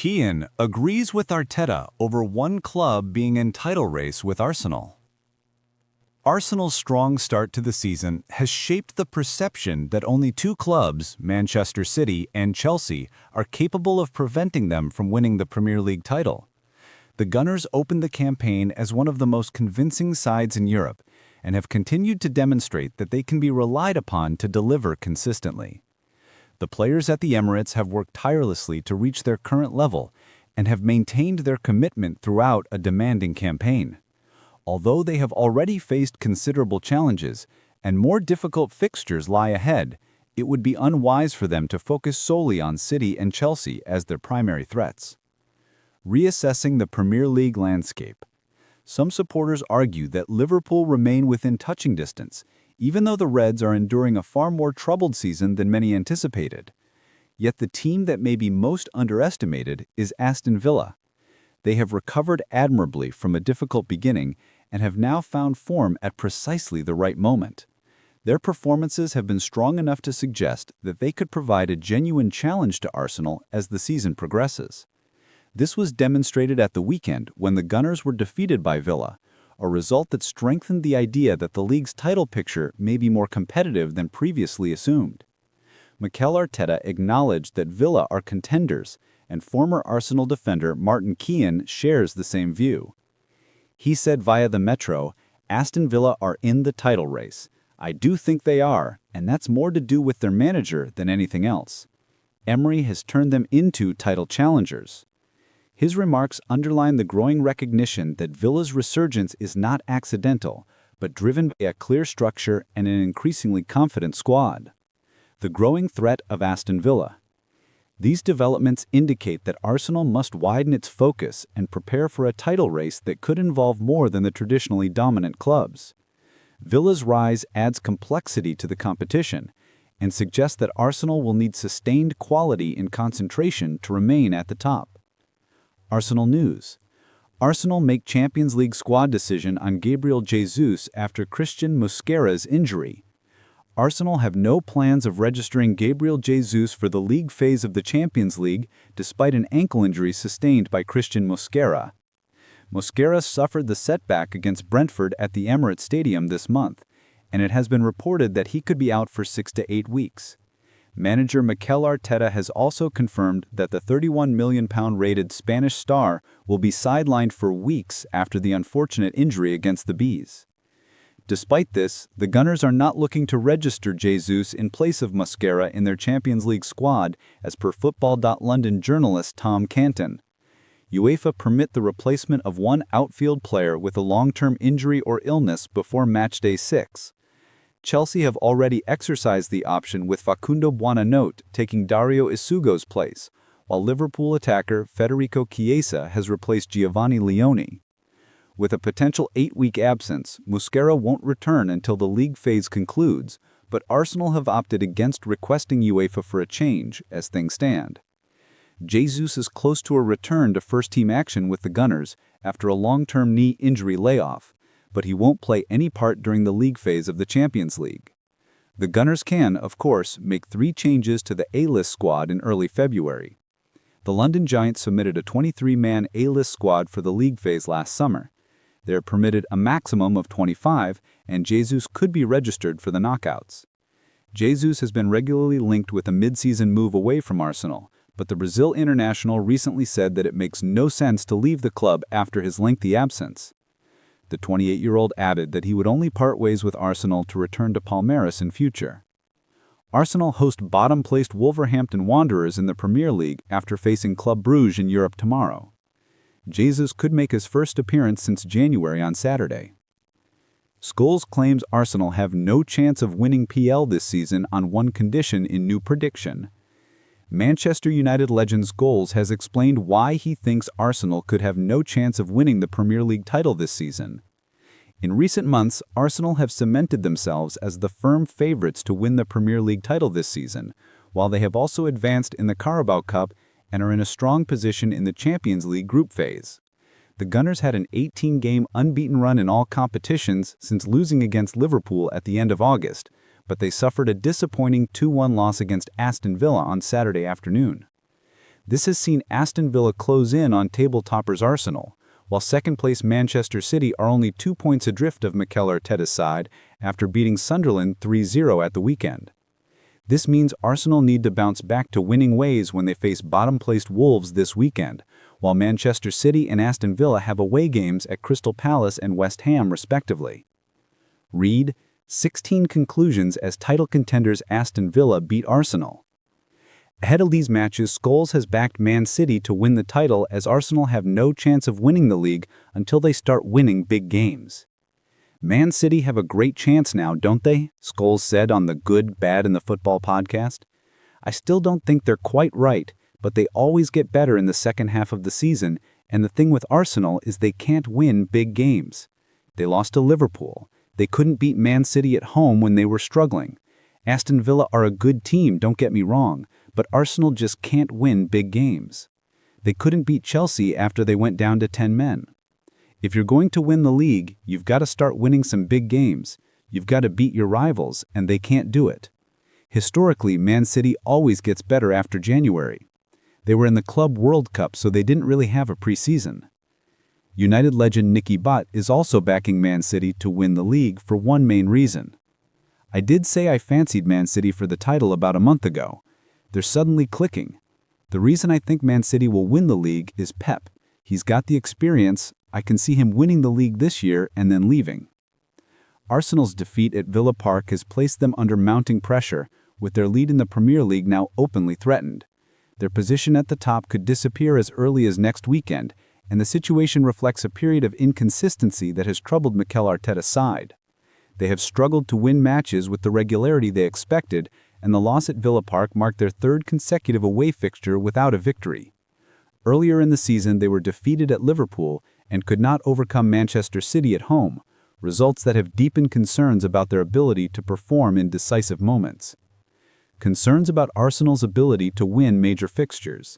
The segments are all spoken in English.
Keown agrees with Arteta over one club being in title race with Arsenal. Arsenal's strong start to the season has shaped the perception that only two clubs, Manchester City and Chelsea, are capable of preventing them from winning the Premier League title. The Gunners opened the campaign as one of the most convincing sides in Europe and have continued to demonstrate that they can be relied upon to deliver consistently. The players at the Emirates have worked tirelessly to reach their current level and have maintained their commitment throughout a demanding campaign. Although they have already faced considerable challenges and more difficult fixtures lie ahead, it would be unwise for them to focus solely on City and Chelsea as their primary threats. Reassessing the Premier League landscape. Some supporters argue that Liverpool remain within touching distance, even though the Reds are enduring a far more troubled season than many anticipated. Yet the team that may be most underestimated is Aston Villa. They have recovered admirably from a difficult beginning and have now found form at precisely the right moment. Their performances have been strong enough to suggest that they could provide a genuine challenge to Arsenal as the season progresses. This was demonstrated at the weekend when the Gunners were defeated by Villa, a result that strengthened the idea that the league's title picture may be more competitive than previously assumed. Mikel Arteta acknowledged that Villa are contenders, and former Arsenal defender Martin Keown shares the same view. He said via the Metro, "Aston Villa are in the title race. I do think they are, and that's more to do with their manager than anything else. Emery has turned them into title challengers." His remarks underline the growing recognition that Villa's resurgence is not accidental, but driven by a clear structure and an increasingly confident squad. The growing threat of Aston Villa. These developments indicate that Arsenal must widen its focus and prepare for a title race that could involve more than the traditionally dominant clubs. Villa's rise adds complexity to the competition and suggests that Arsenal will need sustained quality and concentration to remain at the top. Arsenal news. Arsenal make Champions League squad decision on Gabriel Jesus after Christian Mosquera's injury. Arsenal have no plans of registering Gabriel Jesus for the league phase of the Champions League despite an ankle injury sustained by Christian Mosquera. Mosquera suffered the setback against Brentford at the Emirates Stadium this month, and it has been reported that he could be out for 6 to 8 weeks. Manager Mikel Arteta has also confirmed that the £31 million rated Spanish star will be sidelined for weeks after the unfortunate injury against the Bees. Despite this, the Gunners are not looking to register Jesus in place of Mosquera in their Champions League squad, as per Football.London journalist Tom Canton. UEFA permit the replacement of one outfield player with a long-term injury or illness before matchday 6. Chelsea have already exercised the option with Facundo Buonanotte taking Dario Isugo's place, while Liverpool attacker Federico Chiesa has replaced Giovanni Leone. With a potential 8-week absence, Mosquera won't return until the league phase concludes, but Arsenal have opted against requesting UEFA for a change as things stand. Jesus is close to a return to first-team action with the Gunners after a long-term knee injury layoff, but he won't play any part during the league phase of the Champions League. The Gunners can, of course, make 3 changes to the A-list squad in early February. The London Giants submitted a 23-man A-list squad for the league phase last summer. They are permitted a maximum of 25, and Jesus could be registered for the knockouts. Jesus has been regularly linked with a mid-season move away from Arsenal, but the Brazil international recently said that it makes no sense to leave the club after his lengthy absence. The 28-year-old added that he would only part ways with Arsenal to return to Palmeiras in future. Arsenal host bottom-placed Wolverhampton Wanderers in the Premier League after facing Club Brugge in Europe tomorrow. Jesus could make his first appearance since January on Saturday. Scholes claims Arsenal have no chance of winning PL this season on one condition in new prediction. Manchester United legend Scholes has explained why he thinks Arsenal could have no chance of winning the Premier League title this season. In recent months, Arsenal have cemented themselves as the firm favorites to win the Premier League title this season, while they have also advanced in the Carabao Cup and are in a strong position in the Champions League group phase. The Gunners had an 18-game unbeaten run in all competitions since losing against Liverpool at the end of August, but they suffered a disappointing 2-1 loss against Aston Villa on Saturday afternoon. This has seen Aston Villa close in on table toppers Arsenal, while second-place Manchester City are only 2 points adrift of Mikel Arteta's side after beating Sunderland 3-0 at the weekend. This means Arsenal need to bounce back to winning ways when they face bottom-placed Wolves this weekend, while Manchester City and Aston Villa have away games at Crystal Palace and West Ham respectively. Read, 16 conclusions as title contenders Aston Villa beat Arsenal. Ahead of these matches, Scholes has backed Man City to win the title as Arsenal have no chance of winning the league until they start winning big games. Man City have a great chance now, don't they? Scholes said on the Good, Bad, and the Football podcast. I still don't think they're quite right, but they always get better in the second half of the season, and the thing with Arsenal is they can't win big games. They lost to Liverpool. They couldn't beat Man City at home when they were struggling. Aston Villa are a good team, don't get me wrong, but Arsenal just can't win big games. They couldn't beat Chelsea after they went down to 10 men. If you're going to win the league, you've got to start winning some big games. You've got to beat your rivals, and they can't do it. Historically, Man City always gets better after January. They were in the Club World Cup, so they didn't really have a preseason. United legend Nicky Butt is also backing Man City to win the league for one main reason. I did say I fancied Man City for the title about a month ago. They're suddenly clicking. The reason I think Man City will win the league is Pep. He's got the experience. I can see him winning the league this year and then leaving. Arsenal's defeat at Villa Park has placed them under mounting pressure, with their lead in the Premier League now openly threatened. Their position at the top could disappear as early as next weekend, and the situation reflects a period of inconsistency that has troubled Mikel Arteta's side. They have struggled to win matches with the regularity they expected, and the loss at Villa Park marked their third consecutive away fixture without a victory. Earlier in the season, they were defeated at Liverpool and could not overcome Manchester City at home, results that have deepened concerns about their ability to perform in decisive moments. Concerns about Arsenal's ability to win major fixtures.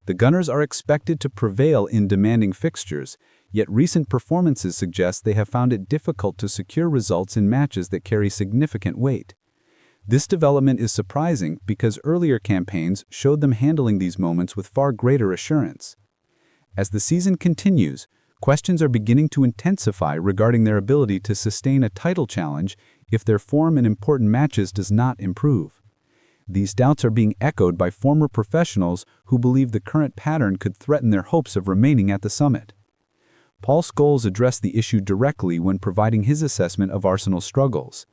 The Gunners are expected to prevail in demanding fixtures, yet recent performances suggest they have found it difficult to secure results in matches that carry significant weight. This development is surprising because earlier campaigns showed them handling these moments with far greater assurance. As the season continues, questions are beginning to intensify regarding their ability to sustain a title challenge if their form in important matches does not improve. These doubts are being echoed by former professionals who believe the current pattern could threaten their hopes of remaining at the summit. Paul Scholes addressed the issue directly when providing his assessment of Arsenal's struggles.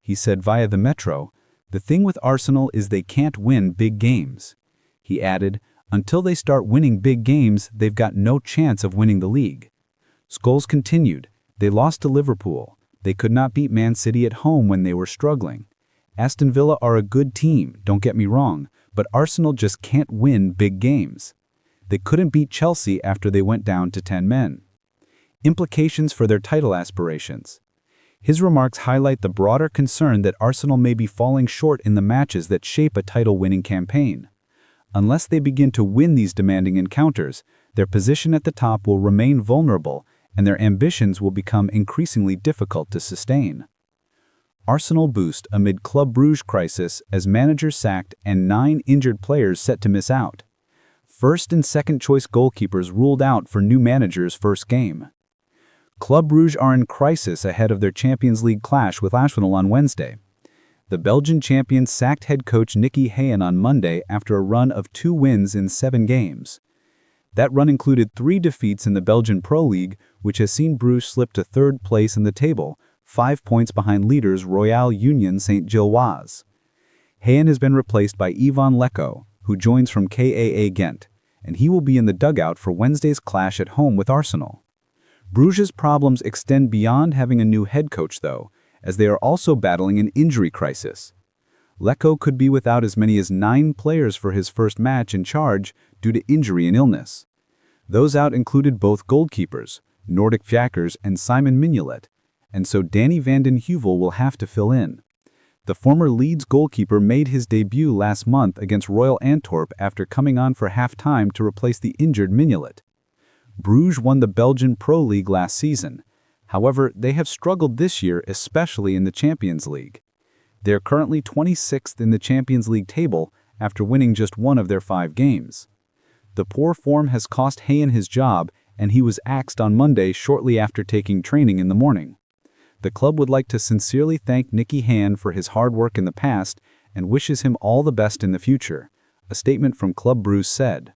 He said via the Metro, "The thing with Arsenal is they can't win big games." He added, "Until they start winning big games, they've got no chance of winning the league." Scholes continued, "They lost to Liverpool. They could not beat Man City at home when they were struggling. Aston Villa are a good team, don't get me wrong, but Arsenal just can't win big games. They couldn't beat Chelsea after they went down to 10 men." Implications for their title aspirations. His remarks highlight the broader concern that Arsenal may be falling short in the matches that shape a title-winning campaign. Unless they begin to win these demanding encounters, their position at the top will remain vulnerable and their ambitions will become increasingly difficult to sustain. Arsenal boost amid Club Brugge crisis as manager sacked and 9 injured players set to miss out. First and second choice goalkeepers ruled out for new manager's first game. Club Brugge are in crisis ahead of their Champions League clash with Arsenal on Wednesday. The Belgian champions sacked head coach Nicky Keown on Monday after a run of 2 wins in 7 games. That run included 3 defeats in the Belgian Pro League, which has seen Bruges slip to 3rd place in the table, 5 points behind leaders Royal Union Saint-Gilloise. Keown has been replaced by Yvan Lecco, who joins from KAA Ghent, and he will be in the dugout for Wednesday's clash at home with Arsenal. Bruges' problems extend beyond having a new head coach, though, as they are also battling an injury crisis. Lecco could be without as many as 9 players for his first match in charge due to injury and illness. Those out included both goalkeepers, Nordic Fjakkers and Simon Mignolet, and so Danny van den Heuvel will have to fill in. The former Leeds goalkeeper made his debut last month against Royal Antwerp after coming on for half-time to replace the injured Mignolet. Bruges won the Belgian Pro League last season. However, they have struggled this year, especially in the Champions League. They are currently 26th in the Champions League table after winning just 1 of their 5 games. The poor form has cost Keown his job, and he was axed on Monday shortly after taking training in the morning. The club would like to sincerely thank Keown for his hard work in the past and wishes him all the best in the future, a statement from Club Bruges said.